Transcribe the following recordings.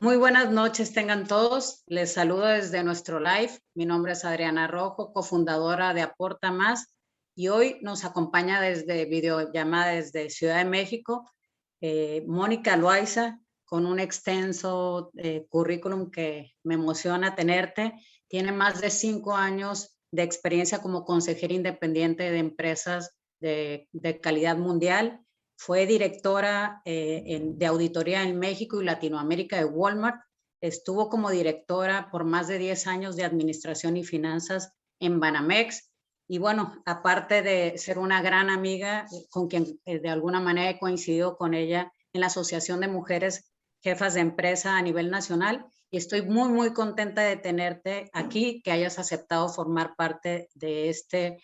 Muy buenas noches tengan todos. Les saludo desde nuestro live. Mi nombre es Adriana Rojo, cofundadora de Aporta Más, y hoy nos acompaña desde videollamada desde Ciudad de México, Mónica Loaiza, con un extenso currículum que me emociona tenerte. Tiene más de 5 años de experiencia como consejera independiente de empresas de calidad mundial. Fue directora de auditoría en México y Latinoamérica de Walmart. Estuvo como directora por más de 10 años de administración y finanzas en Banamex. Y bueno, aparte de ser una gran amiga con quien de alguna manera he coincidido con ella en la Asociación de Mujeres Jefas de Empresa a nivel nacional, y estoy muy contenta de tenerte aquí, que hayas aceptado formar parte de este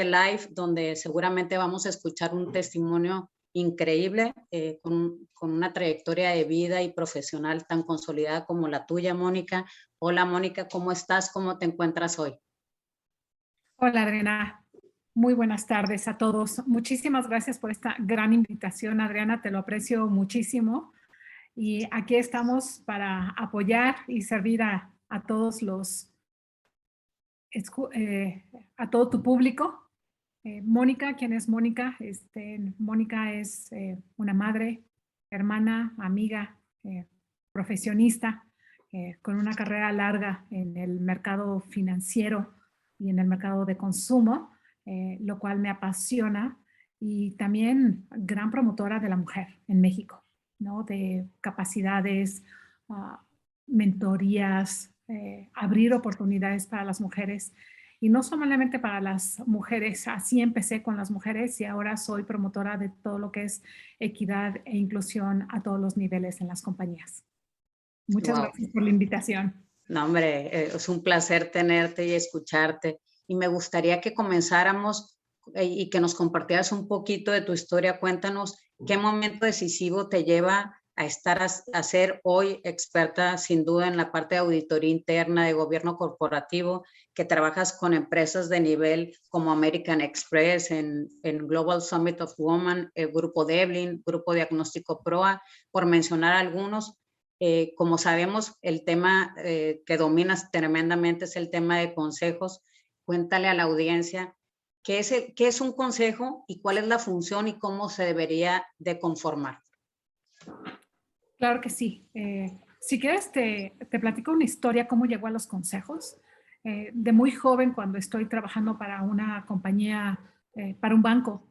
live, donde seguramente vamos a escuchar un testimonio increíble con una trayectoria de vida y profesional tan consolidada como la tuya, Mónica. Hola, Mónica, ¿cómo estás? ¿Cómo te encuentras hoy? Hola, Adriana. Muy buenas tardes a todos. Muchísimas gracias por esta gran invitación, Adriana. Te lo aprecio muchísimo. Y aquí estamos para apoyar y servir a todos a todo tu público. Mónica, ¿quién es Mónica? Mónica es una madre, hermana, amiga, profesionista, con una carrera larga en el mercado financiero y en el mercado de consumo, lo cual me apasiona, y también gran promotora de la mujer en México, ¿no? De capacidades, uh, mentorías, abrir oportunidades para las mujeres. Y no solamente para las mujeres, así empecé con las mujeres y ahora soy promotora de todo lo que es equidad e inclusión a todos los niveles en las compañías. Muchas Wow. gracias por la invitación. No, hombre, es un placer tenerte y escucharte. Y me gustaría que comenzáramos y que nos compartieras un poquito de tu historia. Cuéntanos qué momento decisivo te lleva a ser hoy experta, sin duda, en la parte de auditoría interna de gobierno corporativo, que trabajas con empresas de nivel como American Express, en Global Summit of Women, el Grupo Devlin, Grupo Diagnóstico PROA, por mencionar algunos. Como sabemos, el tema que dominas tremendamente es el tema de consejos. Cuéntale a la audiencia qué es un consejo y cuál es la función y cómo se debería de conformar. Claro que sí. Si quieres, te platico una historia, cómo llegó a los consejos. De muy joven, cuando estoy trabajando para una compañía, para un banco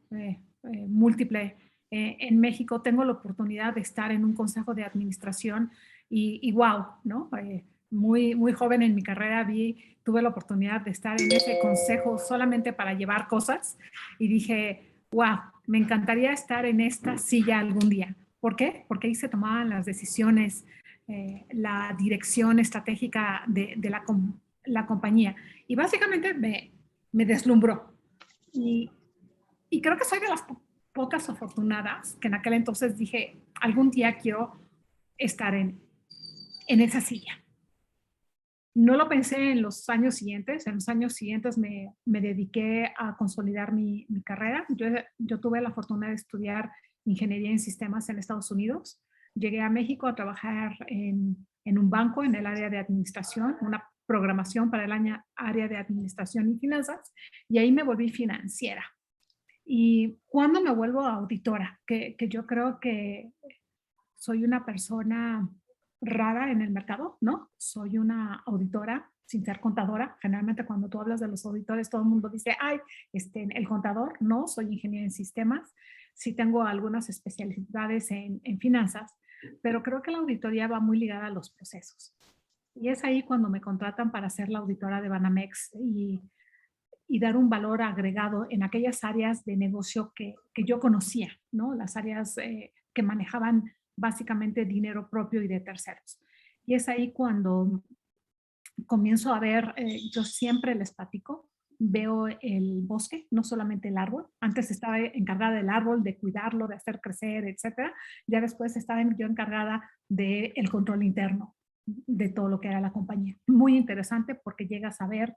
múltiple en México, tengo la oportunidad de estar en un consejo de administración y wow, ¿no? Muy joven en mi carrera tuve la oportunidad de estar en ese consejo solamente para llevar cosas y dije, wow, me encantaría estar en esta silla algún día. ¿Por qué? Porque ahí se tomaban las decisiones, la dirección estratégica de la compañía. Y básicamente me deslumbró. Y, y creo que soy de las pocas afortunadas que en aquel entonces dije, algún día quiero estar en esa silla. No lo pensé en los años siguientes. En los años siguientes me dediqué a consolidar mi carrera. Yo tuve la fortuna de estudiar ingeniería en sistemas en Estados Unidos. Llegué a México a trabajar en un banco en el área de administración, una programación para el área de administración y finanzas, y ahí me volví financiera. Y cuando me vuelvo auditora, que yo creo que soy una persona rara en el mercado, ¿no? Soy una auditora sin ser contadora. Generalmente cuando tú hablas de los auditores, todo el mundo dice, ay, el contador. No, soy ingeniero en sistemas. Sí tengo algunas especialidades en finanzas, pero creo que la auditoría va muy ligada a los procesos. Y es ahí cuando me contratan para ser la auditora de Banamex y dar un valor agregado en aquellas áreas de negocio que yo conocía, ¿no? Las áreas que manejaban básicamente dinero propio y de terceros. Y es ahí cuando comienzo a ver, yo siempre les platico, veo el bosque, no solamente el árbol. Antes estaba encargada del árbol, de cuidarlo, de hacer crecer, etcétera. Ya después estaba yo encargada del control interno de todo lo que era la compañía. Muy interesante porque llegas a ver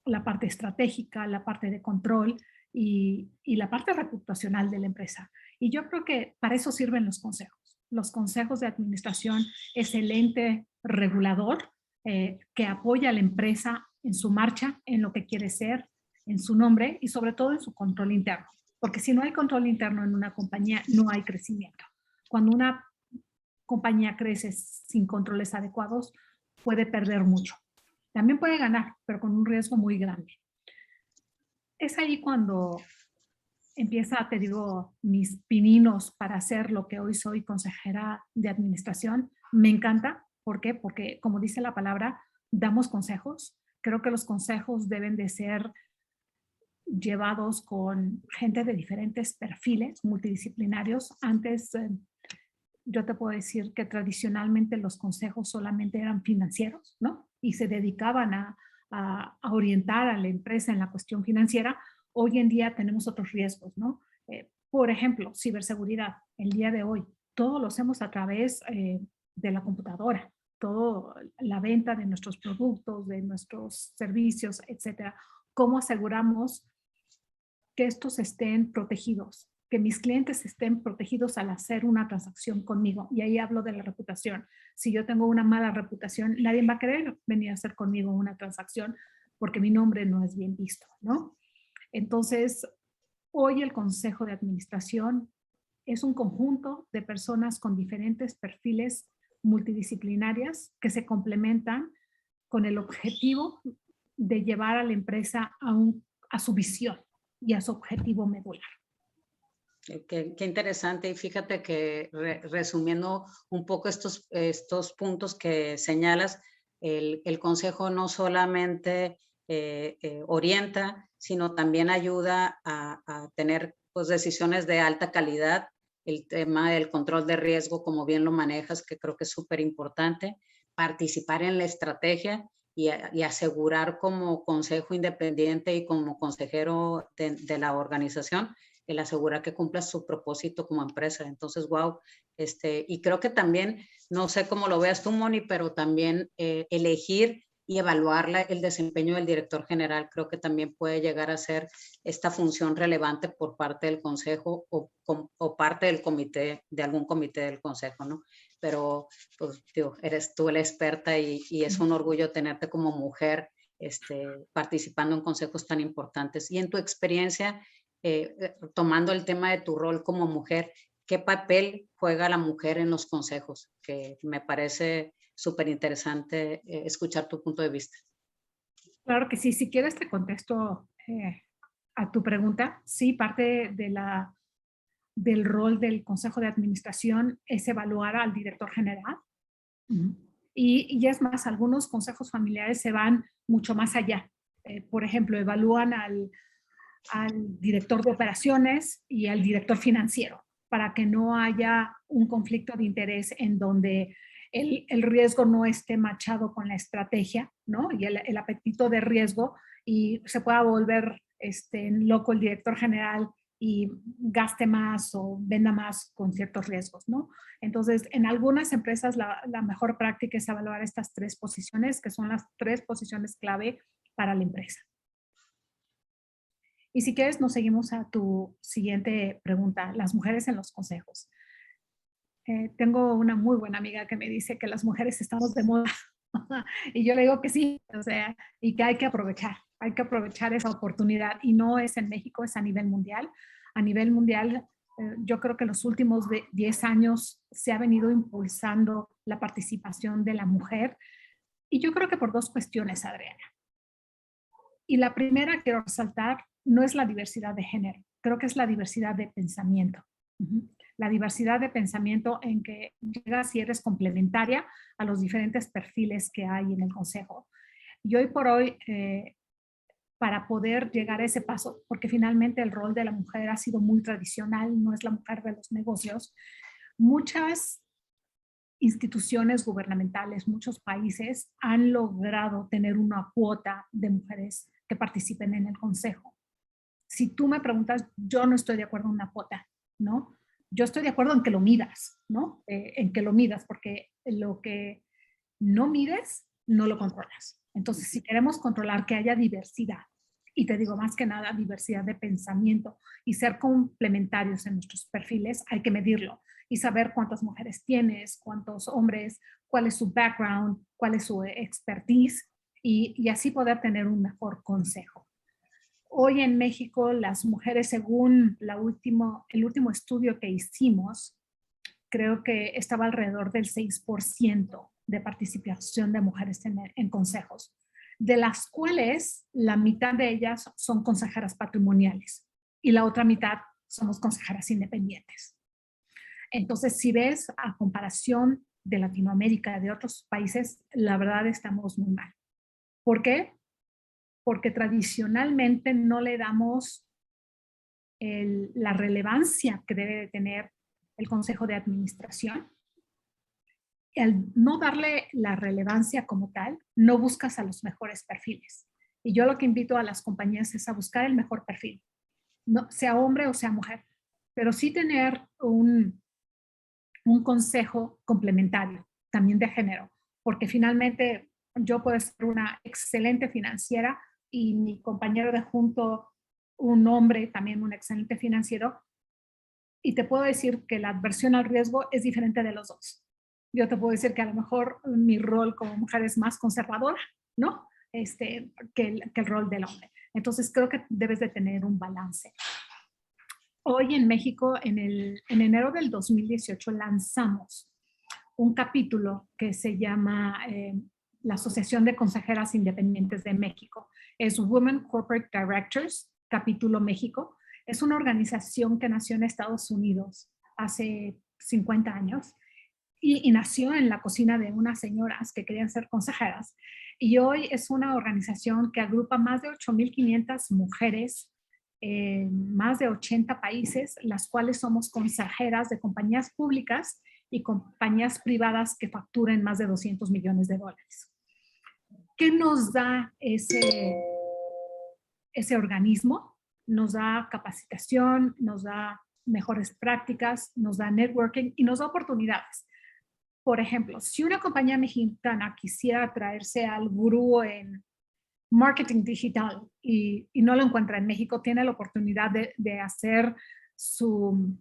la parte estratégica, la parte de control y la parte reputacional de la empresa. Y yo creo que para eso sirven los consejos. los consejos de administración es el ente regulador que apoya a la empresa en su marcha, en lo que quiere ser, en su nombre y sobre todo en su control interno. Porque si no hay control interno en una compañía, no hay crecimiento. Cuando una compañía crece sin controles adecuados, puede perder mucho. También puede ganar, pero con un riesgo muy grande. Es ahí cuando empieza, te digo, mis pininos para hacer lo que hoy soy, consejera de administración. Me encanta. ¿Por qué? Porque, como dice la palabra, damos consejos. Creo que los consejos deben de ser llevados con gente de diferentes perfiles multidisciplinarios. Antes, yo te puedo decir que tradicionalmente los consejos solamente eran financieros, ¿no? Y se dedicaban a orientar a la empresa en la cuestión financiera. Hoy en día tenemos otros riesgos, ¿no? Por ejemplo, ciberseguridad. El día de hoy, todo lo hacemos a través de la computadora. Todo, la venta de nuestros productos, de nuestros servicios, etcétera. ¿Cómo aseguramos que estos estén protegidos? Que mis clientes estén protegidos al hacer una transacción conmigo. Y ahí hablo de la reputación. Si yo tengo una mala reputación, nadie va a querer venir a hacer conmigo una transacción porque mi nombre no es bien visto, ¿no? Entonces, hoy el Consejo de Administración es un conjunto de personas con diferentes perfiles multidisciplinarias que se complementan con el objetivo de llevar a la empresa a su visión y a su objetivo medular. Qué interesante. Y fíjate que resumiendo un poco estos puntos que señalas, el consejo no solamente orienta, sino también ayuda a tener pues, decisiones de alta calidad. El tema del control de riesgo, como bien lo manejas, que creo que es súper importante. Participar en la estrategia y asegurar como consejo independiente y como consejero de la organización, el asegurar que cumpla su propósito como empresa. Entonces, wow, y creo que también, no sé cómo lo veas tú, Moni, pero también elegir y evaluar el desempeño del director general, creo que también puede llegar a ser esta función relevante por parte del consejo o parte del comité, de algún comité del consejo, ¿no? Pero, pues, tío, eres tú la experta y es un orgullo tenerte como mujer participando en consejos tan importantes. Y en tu experiencia, tomando el tema de tu rol como mujer, ¿qué papel juega la mujer en los consejos? Que me parece súper interesante escuchar tu punto de vista. Claro que sí. Si quieres te contesto a tu pregunta. Sí, parte del rol del Consejo de Administración es evaluar al director general. Y es más, algunos consejos familiares se van mucho más allá. Por ejemplo, evalúan al director de operaciones y al director financiero para que no haya un conflicto de interés en donde el riesgo no esté machado con la estrategia, ¿no? Y el apetito de riesgo y se pueda volver loco el director general y gaste más o venda más con ciertos riesgos, ¿no? Entonces, en algunas empresas la mejor práctica es evaluar estas tres posiciones, que son las tres posiciones clave para la empresa. Y si quieres, nos seguimos a tu siguiente pregunta, las mujeres en los consejos. Tengo una muy buena amiga que me dice que las mujeres estamos de moda y yo le digo que sí, o sea, y que hay que aprovechar esa oportunidad y no es en México, es a nivel mundial. A nivel mundial, yo creo que en los últimos 10 años se ha venido impulsando la participación de la mujer y yo creo que por dos cuestiones, Adriana. Y la primera, quiero resaltar, no es la diversidad de género, creo que es la diversidad de pensamiento. La diversidad de pensamiento en que llegas y eres complementaria a los diferentes perfiles que hay en el consejo. Y hoy por hoy, para poder llegar a ese paso, porque finalmente el rol de la mujer ha sido muy tradicional, no es la mujer de los negocios, muchas instituciones gubernamentales, muchos países han logrado tener una cuota de mujeres que participen en el consejo. Si tú me preguntas, yo no estoy de acuerdo en una cuota, ¿no? Yo estoy de acuerdo en que lo midas, ¿no? En que lo midas, porque lo que no mides, no lo controlas. Entonces, si queremos controlar que haya diversidad, Y te digo, más que nada, diversidad de pensamiento y ser complementarios en nuestros perfiles, hay que medirlo y saber cuántas mujeres tienes, cuántos hombres, cuál es su background, cuál es su expertise y así poder tener un mejor consejo. Hoy en México, las mujeres, según el último estudio que hicimos, creo que estaba alrededor del 6% de participación de mujeres en consejos, de las cuales la mitad de ellas son consejeras patrimoniales y la otra mitad somos consejeras independientes. Entonces, si ves a comparación de Latinoamérica, de otros países, la verdad estamos muy mal. ¿Por qué? Porque tradicionalmente no le damos la relevancia que debe de tener el Consejo de Administración. Al no darle la relevancia como tal, no buscas a los mejores perfiles. Y yo lo que invito a las compañías es a buscar el mejor perfil, no, sea hombre o sea mujer, pero sí tener un consejo complementario, también de género, porque finalmente yo puedo ser una excelente financiera y mi compañero de junto, un hombre, también un excelente financiero, y te puedo decir que la adversión al riesgo es diferente de los dos. Yo te puedo decir que a lo mejor mi rol como mujer es más conservadora, ¿no? Que el rol del hombre. Entonces creo que debes de tener un balance. Hoy en México, en enero del 2018, lanzamos un capítulo que se llama la Asociación de Consejeras Independientes de México. Es Women Corporate Directors, capítulo México. Es una organización que nació en Estados Unidos hace 50 años y nació en la cocina de unas señoras que querían ser consejeras. Y hoy es una organización que agrupa más de 8,500 mujeres en más de 80 países, las cuales somos consejeras de compañías públicas y compañías privadas que facturen más de $200 millones. ¿Qué nos da ese organismo? Nos da capacitación, nos da mejores prácticas, nos da networking y nos da oportunidades. Por ejemplo, si una compañía mexicana quisiera traerse al gurú en marketing digital y no lo encuentra en México, tiene la oportunidad de hacer su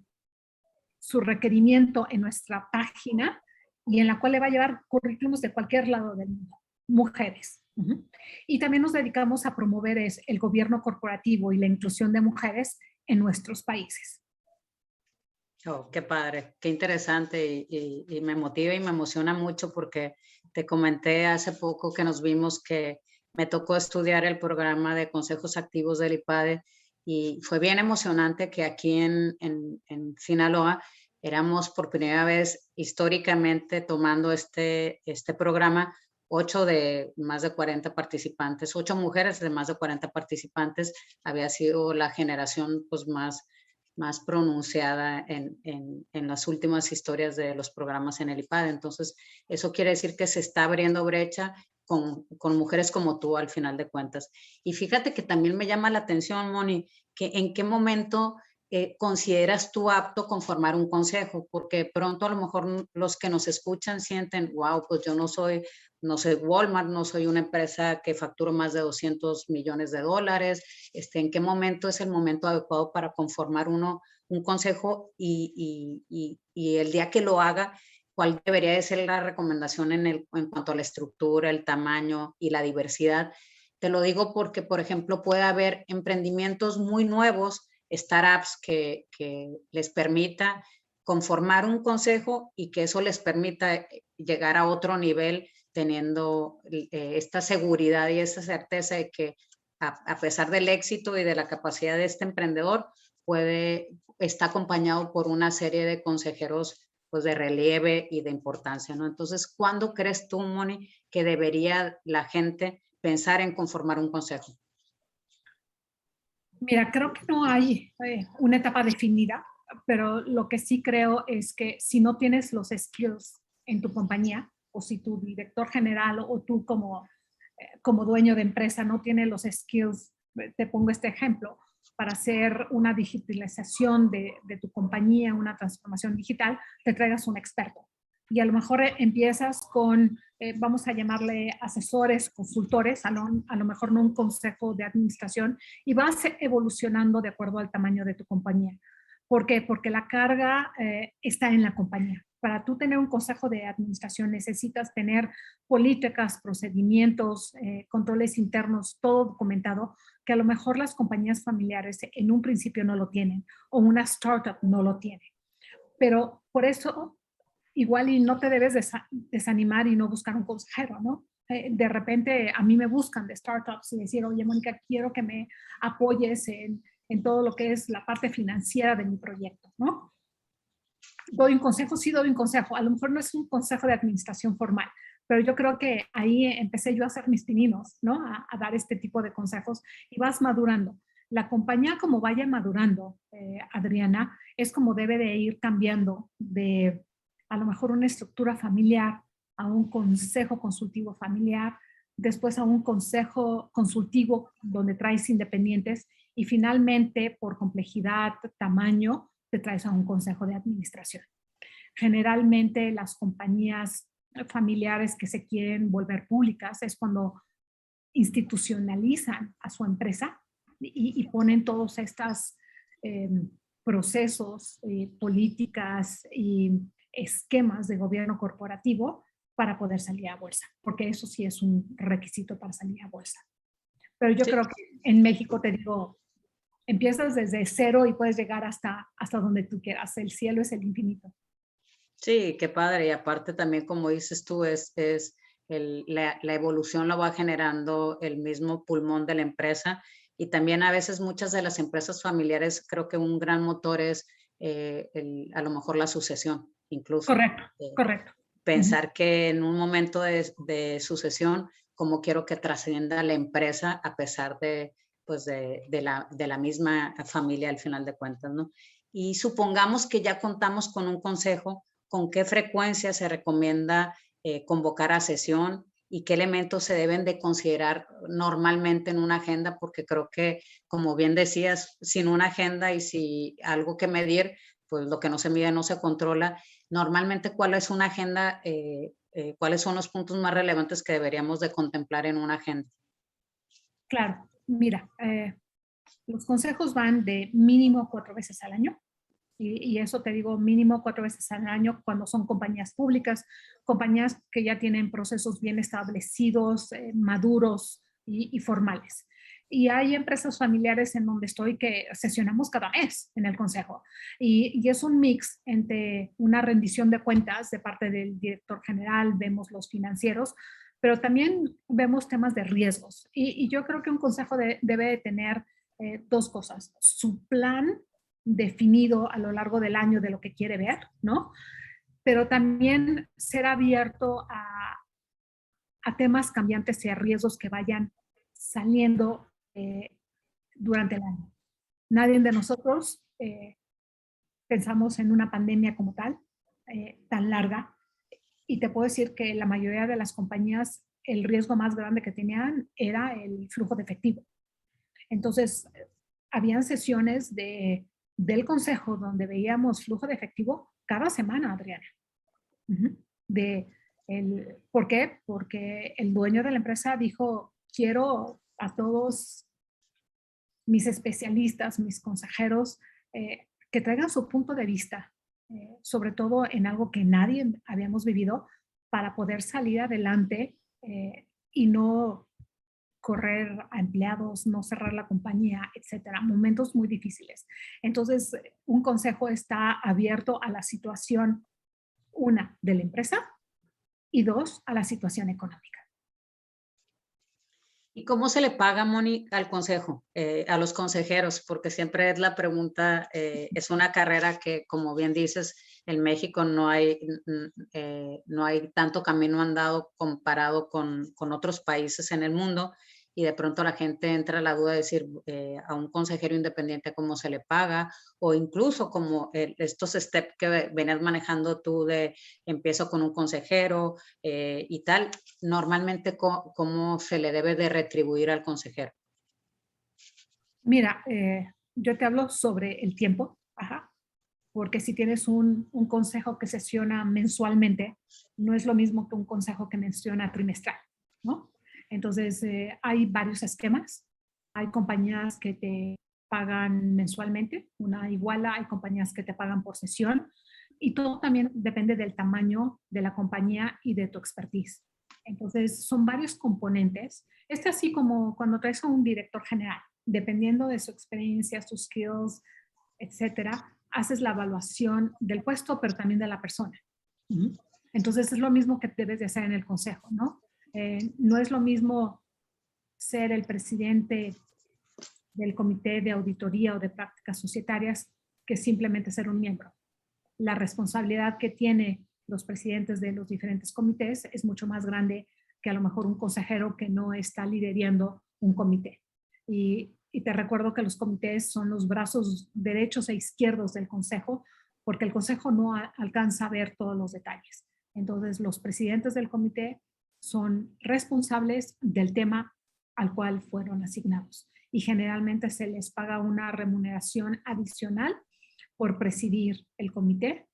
requerimiento en nuestra página y en la cual le va a llevar currículums de cualquier lado del mundo, mujeres. Y también nos dedicamos a promover el gobierno corporativo y la inclusión de mujeres en nuestros países. Oh, qué padre, qué interesante y me motiva y me emociona mucho porque te comenté hace poco que nos vimos que me tocó estudiar el programa de consejos activos del IPADE y fue bien emocionante que aquí en Sinaloa éramos por primera vez históricamente tomando este programa, 8 de más de 40 participantes, 8 mujeres de más de 40 participantes, había sido la generación pues más pronunciada en las últimas historias de los programas en el IPADE. Entonces, eso quiere decir que se está abriendo brecha con mujeres como tú al final de cuentas. Y fíjate que también me llama la atención, Moni, que en qué momento consideras tú apto conformar un consejo, porque pronto a lo mejor los que nos escuchan sienten, wow, pues yo no soy Walmart, no soy una empresa que facturo más de $200 millones. ¿En qué momento es el momento adecuado para conformar un consejo y el día que lo haga, cuál debería de ser la recomendación en cuanto a la estructura, el tamaño y la diversidad? Te lo digo porque, por ejemplo, puede haber emprendimientos muy nuevos, startups que les permita conformar un consejo y que eso les permita llegar a otro nivel teniendo esta seguridad y esta certeza de que a pesar del éxito y de la capacidad de este emprendedor, está acompañado por una serie de consejeros pues de relieve y de importancia, ¿no? Entonces, ¿cuándo crees tú, Moni, que debería la gente pensar en conformar un consejo? Mira, creo que no hay una etapa definida, pero lo que sí creo es que si no tienes los skills en tu compañía, o si tu director general o tú como dueño de empresa no tiene los skills, te pongo este ejemplo, para hacer una digitalización de tu compañía, una transformación digital, te traigas un experto. Y a lo mejor empiezas con vamos a llamarle asesores, consultores, a lo mejor no un consejo de administración, y vas evolucionando de acuerdo al tamaño de tu compañía. ¿Por qué? Porque la carga está en la compañía. Para tú tener un consejo de administración necesitas tener políticas, procedimientos, controles internos, todo documentado, que a lo mejor las compañías familiares en un principio no lo tienen o una startup no lo tiene. Pero por eso igual y no te debes desanimar y no buscar un consejero, ¿no? De repente a mí me buscan de startups y decir, oye, Mónica, quiero que me apoyes en todo lo que es la parte financiera de mi proyecto, ¿no? ¿Doy un consejo? Sí, doy un consejo. A lo mejor no es un consejo de administración formal, pero yo creo que ahí empecé yo a hacer mis pininos, ¿no? A dar este tipo de consejos y vas madurando. La compañía como vaya madurando, Adriana, es como debe de ir cambiando de a lo mejor una estructura familiar a un consejo consultivo familiar, después a un consejo consultivo donde traes independientes y finalmente por complejidad, tamaño, te traes a un consejo de administración. Generalmente las compañías familiares que se quieren volver públicas es cuando institucionalizan a su empresa y ponen todos estos procesos, políticas y esquemas de gobierno corporativo para poder salir a bolsa, porque eso sí es un requisito para salir a bolsa. Pero yo creo que en México, te digo, empiezas desde cero y puedes llegar hasta donde tú quieras. El cielo es el infinito. Sí, qué padre. Y aparte también, como dices tú, la evolución lo va generando el mismo pulmón de la empresa. Y también a veces muchas de las empresas familiares, creo que un gran motor es a lo mejor la sucesión, incluso. Correcto, correcto. Pensar que en un momento de sucesión, cómo quiero que trascienda la empresa a pesar pues de la misma familia al final de cuentas, ¿no? Y supongamos que ya contamos con un consejo, ¿con qué frecuencia se recomienda convocar a sesión y qué elementos se deben de considerar normalmente en una agenda? Porque creo que, como bien decías, sin una agenda y sin algo que medir, pues lo que no se mide no se controla. Normalmente, ¿cuál es una agenda? ¿Cuáles son los puntos más relevantes que deberíamos de contemplar en una agenda? Claro, mira, los consejos van de mínimo 4 veces al año. Y eso te digo, mínimo 4 veces al año cuando son compañías públicas, compañías que ya tienen procesos bien establecidos, maduros y formales. Y hay empresas familiares en donde estoy que sesionamos cada mes en el consejo. Y es un mix entre una rendición de cuentas de parte del director general, vemos los financieros, pero también vemos temas de riesgos. Y yo creo que un consejo debe de tener dos cosas: su plan definido a lo largo del año de lo que quiere ver, ¿no? Pero también ser abierto a temas cambiantes y a riesgos que vayan saliendo durante el año. Nadie de nosotros pensamos en una pandemia como tal, tan larga, y te puedo decir que la mayoría de las compañías, el riesgo más grande que tenían era el flujo de efectivo. Entonces, habían sesiones del consejo donde veíamos flujo de efectivo cada semana, Adriana. ¿Por qué? Porque el dueño de la empresa dijo, quiero a todos mis especialistas, mis consejeros, que traigan su punto de vista, sobre todo en algo que nadie habíamos vivido, para poder salir adelante y no correr a empleados, no cerrar la compañía, etcétera. Momentos muy difíciles. Entonces, un consejo está abierto a la situación, una, de la empresa y dos, a la situación económica. ¿Y cómo se le paga, Moni, al consejo, a los consejeros? Porque siempre es la pregunta, es una carrera que, como bien dices, en México no hay tanto camino andado comparado con otros países en el mundo, y de pronto la gente entra a la duda de decir a un consejero independiente cómo se le paga, o incluso como estos steps que venías manejando tú de empiezo con un consejero y tal. Normalmente, ¿cómo se le debe de retribuir al consejero? Mira, yo te hablo sobre el tiempo. Ajá. porque si tienes un consejo que sesiona mensualmente, no es lo mismo que un consejo que menciona trimestral, ¿no? Entonces, hay varios esquemas. Hay compañías que te pagan mensualmente, una iguala, hay compañías que te pagan por sesión, y todo también depende del tamaño de la compañía y de tu expertise. Entonces, son varios componentes. Así como cuando traes a un director general, dependiendo de su experiencia, sus skills, etcétera, haces la evaluación del puesto, pero también de la persona. Entonces, es lo mismo que debes de hacer en el consejo, ¿no? No es lo mismo ser el presidente del comité de auditoría o de prácticas societarias que simplemente ser un miembro. La responsabilidad que tienen los presidentes de los diferentes comités es mucho más grande que a lo mejor un consejero que no está liderando un comité. Y te recuerdo que los comités son los brazos derechos e izquierdos del consejo, porque el consejo no alcanza a ver todos los detalles. Entonces, los presidentes del comité son responsables del tema al cual fueron asignados y generalmente se les paga una remuneración adicional por presidir el comité.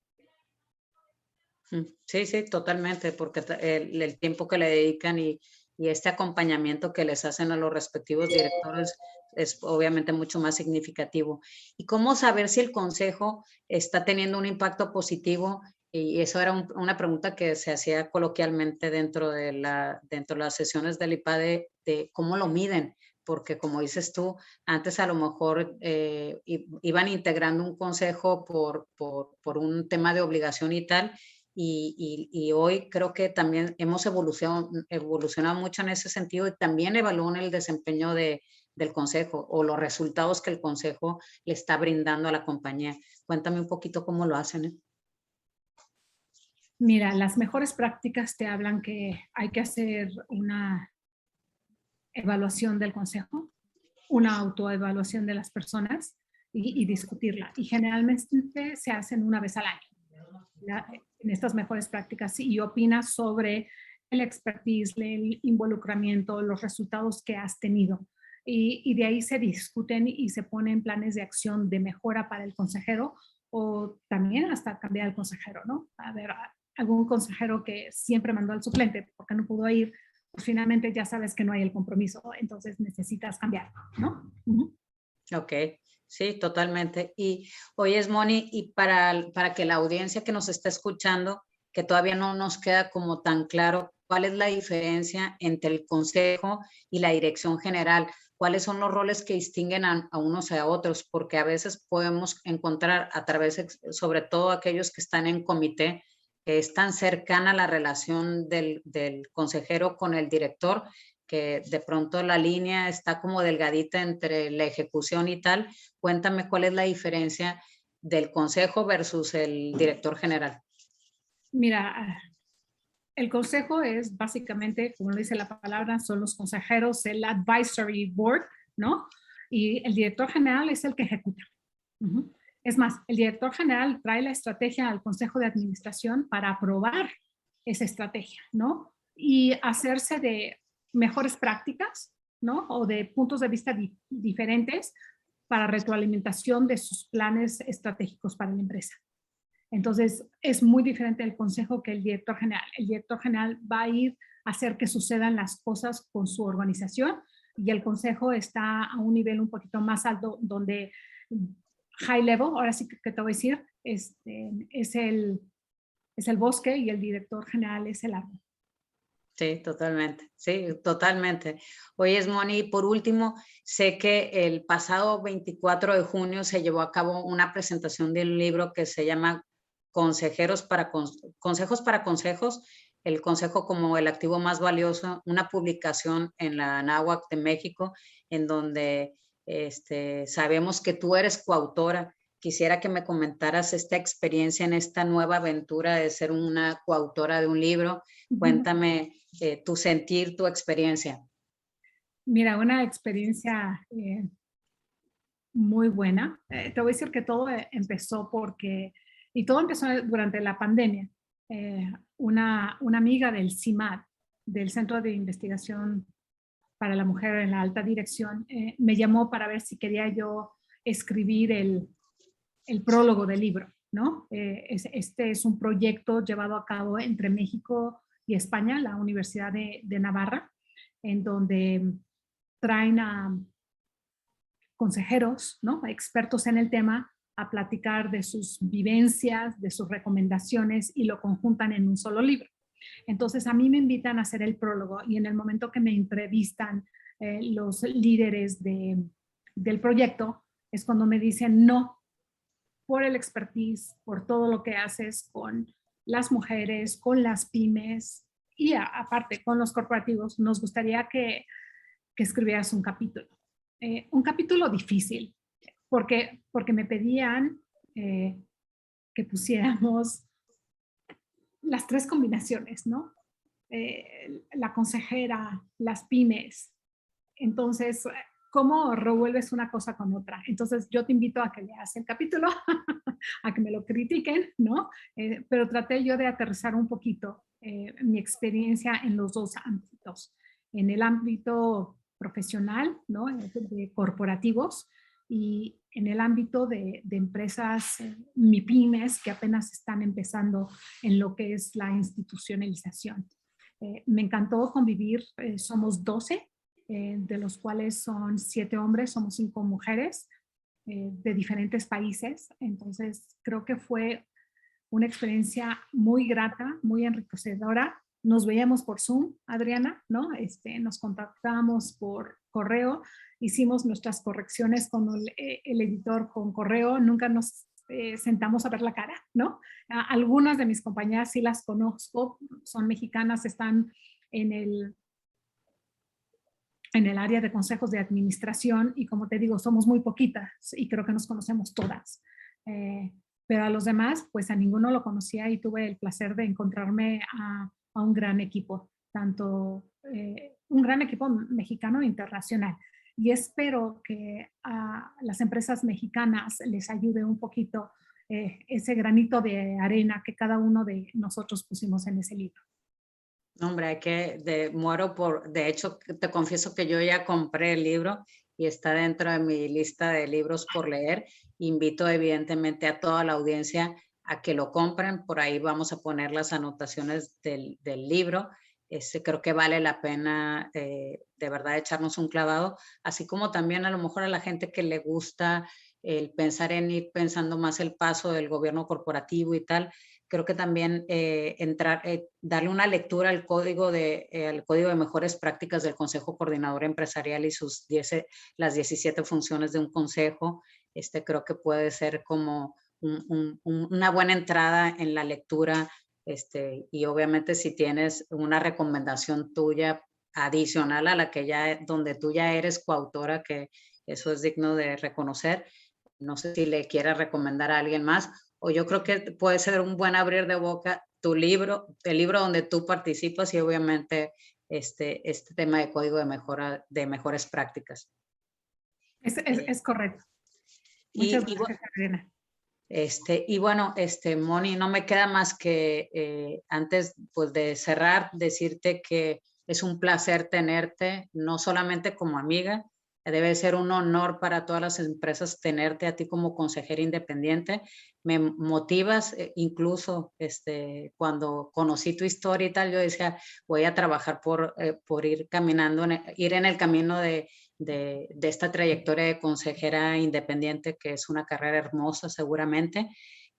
Sí, sí, totalmente, porque el tiempo que le dedican y este acompañamiento que les hacen a los respectivos directores es obviamente mucho más significativo. ¿Y cómo saber si el consejo está teniendo un impacto positivo? Y eso era una pregunta que se hacía coloquialmente dentro de las sesiones del IPADE, de cómo lo miden, porque como dices tú, antes a lo mejor iban integrando un consejo por un tema de obligación y tal, y hoy creo que también hemos evolucionado mucho en ese sentido y también evalúan el desempeño del consejo o los resultados que el consejo le está brindando a la compañía. Cuéntame un poquito cómo lo hacen, ¿eh? Mira, las mejores prácticas te hablan que hay que hacer una evaluación del consejo, una autoevaluación de las personas y discutirla. Y generalmente se hacen una vez al año. En estas mejores prácticas y opinas sobre el expertise, el involucramiento, los resultados que has tenido. Y de ahí se discuten y se ponen planes de acción de mejora para el consejero o también hasta cambiar al consejero, ¿no? A ver, algún consejero que siempre mandó al suplente porque no pudo ir, pues finalmente ya sabes que no hay el compromiso, entonces necesitas cambiar, ¿no? Ok, sí, totalmente. Y oye, Moni, y para que la audiencia que nos está escuchando, que todavía no nos queda como tan claro cuál es la diferencia entre el consejo y la dirección general, cuáles son los roles que distinguen a unos y a otros, porque a veces podemos encontrar a través, sobre todo aquellos que están en comité, que es tan cercana la relación del consejero con el director, que de pronto la línea está como delgadita entre la ejecución y tal. Cuéntame cuál es la diferencia del consejo versus el director general. Mira, el consejo es básicamente, como lo dice la palabra, son los consejeros, el advisory board, ¿no? Y el director general es el que ejecuta. Es más, el director general trae la estrategia al consejo de administración para aprobar esa estrategia, ¿no? Y hacerse de mejores prácticas, ¿no? O de puntos de vista diferentes para retroalimentación de sus planes estratégicos para la empresa. Entonces, es muy diferente el consejo que el director general. El director general va a ir a hacer que sucedan las cosas con su organización y el consejo está a un nivel un poquito más alto donde high level, ahora sí que te voy a decir, es el bosque y el director general es el árbol. Sí, totalmente. Sí, totalmente. Oye, Moni, por último, sé que el pasado 24 de junio se llevó a cabo una presentación de un libro que se llama Consejos para Consejos, el consejo como el activo más valioso, una publicación en la Anáhuac de México, en donde sabemos que tú eres coautora. Quisiera que me comentaras esta experiencia en esta nueva aventura de ser una coautora de un libro. Cuéntame tu sentir, tu experiencia. Mira, una experiencia muy buena. Te voy a decir que todo empezó y todo empezó durante la pandemia. Una amiga del CIMAD, del Centro de Investigación para la Mujer en la Alta Dirección, me llamó para ver si quería yo escribir el prólogo del libro. ¿no? Este es un proyecto llevado a cabo entre México y España, la Universidad de Navarra, en donde traen a consejeros, ¿no? Expertos en el tema, a platicar de sus vivencias, de sus recomendaciones y lo conjuntan en un solo libro. Entonces a mí me invitan a hacer el prólogo y en el momento que me entrevistan los líderes del proyecto es cuando me dicen no, por el expertise, por todo lo que haces con las mujeres, con las pymes y aparte con los corporativos, nos gustaría que escribieras un capítulo difícil, porque me pedían que pusiéramos las tres combinaciones, ¿no? La consejera, las pymes. Entonces, ¿cómo revuelves una cosa con otra? Entonces, yo te invito a que leas el capítulo, a que me lo critiquen, ¿no? Pero traté yo de aterrizar un poquito mi experiencia en los dos ámbitos. En el ámbito profesional, ¿no? De corporativos y en el ámbito de empresas MIPYMES que apenas están empezando en lo que es la institucionalización. Me encantó convivir, somos 12, de los cuales son 7 hombres, somos 5 mujeres de diferentes países. Entonces, creo que fue una experiencia muy grata, muy enriquecedora. Nos veíamos por Zoom, Adriana, ¿no? Nos contactamos por correo, hicimos nuestras correcciones con el editor con correo, nunca nos sentamos a ver la cara, ¿no? Algunas de mis compañeras sí las conozco, son mexicanas, están en el área de consejos de administración y como te digo, somos muy poquitas y creo que nos conocemos todas. Pero a los demás, pues a ninguno lo conocía y tuve el placer de encontrarme a un gran equipo, tanto un gran equipo mexicano e internacional. Y espero que a las empresas mexicanas les ayude un poquito ese granito de arena que cada uno de nosotros pusimos en ese libro. Hombre, de hecho, te confieso que yo ya compré el libro y está dentro de mi lista de libros por leer. Invito evidentemente a toda la audiencia a que lo compren. Por ahí vamos a poner las anotaciones del libro. Creo que vale la pena de verdad echarnos un clavado, así como también a lo mejor a la gente que le gusta el pensar en ir pensando más el paso del gobierno corporativo y tal. Creo que también darle una lectura al código de mejores prácticas del Consejo Coordinador Empresarial y las 17 funciones de un consejo, creo que puede ser como una buena entrada en la lectura, y obviamente si tienes una recomendación tuya adicional a la que donde tú ya eres coautora, que eso es digno de reconocer. No sé si le quieras recomendar a alguien más, o yo creo que puede ser un buen abrir de boca el libro donde tú participas y obviamente este tema de código de mejores prácticas. Es correcto. Muchas gracias, Adriana. Y bueno, Moni, no me queda más que antes pues, de cerrar, decirte que es un placer tenerte, no solamente como amiga, debe ser un honor para todas las empresas tenerte a ti como consejera independiente. Me motivas, incluso cuando conocí tu historia y tal, yo decía, voy a trabajar por ir caminando, ir en el camino de esta trayectoria de consejera independiente, que es una carrera hermosa seguramente.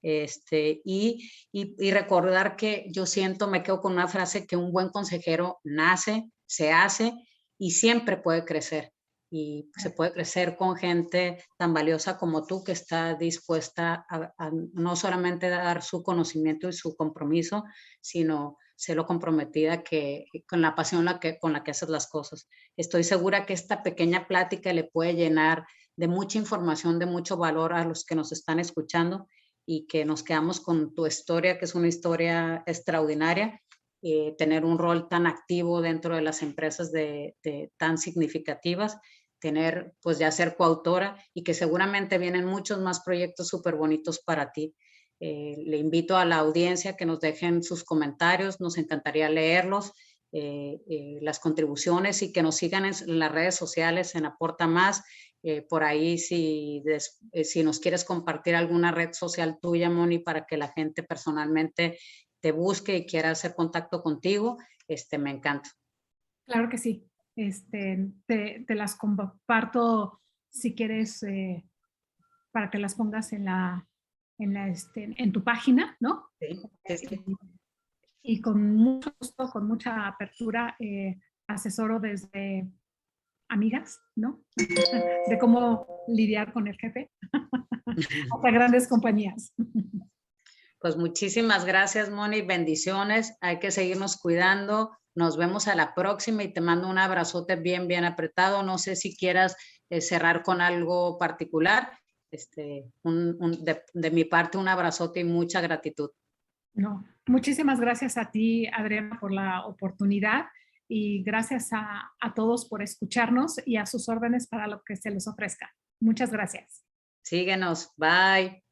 Y recordar que yo me quedo con una frase, que un buen consejero nace, se hace y siempre puede crecer. Y se puede crecer con gente tan valiosa como tú, que está dispuesta a no solamente dar su conocimiento y su compromiso, sino ser lo comprometida con la pasión con la que haces las cosas. Estoy segura que esta pequeña plática le puede llenar de mucha información, de mucho valor a los que nos están escuchando, y que nos quedamos con tu historia, que es una historia extraordinaria. Tener un rol tan activo dentro de las empresas tan significativas, pues ya ser coautora, y que seguramente vienen muchos más proyectos súper bonitos para ti. Le invito a la audiencia que nos dejen sus comentarios, nos encantaría leerlos, las contribuciones, y que nos sigan en las redes sociales en Aporta Más, por ahí si nos quieres compartir alguna red social tuya, Moni, para que la gente personalmente te busque y quiera hacer contacto contigo, me encanta. Claro que sí. Te las comparto si quieres para que las pongas en tu página, ¿no? Sí, sí. Y con mucho gusto, con mucha apertura, asesoro desde amigas, ¿no? De cómo lidiar con el jefe, hasta grandes compañías. Pues muchísimas gracias, Moni, bendiciones, hay que seguirnos cuidando, nos vemos a la próxima y te mando un abrazote bien, bien apretado, no sé si quieras cerrar con algo particular, de mi parte un abrazote y mucha gratitud. No, muchísimas gracias a ti, Adriana, por la oportunidad y gracias a todos por escucharnos y a sus órdenes para lo que se les ofrezca. Muchas gracias. Síguenos, bye.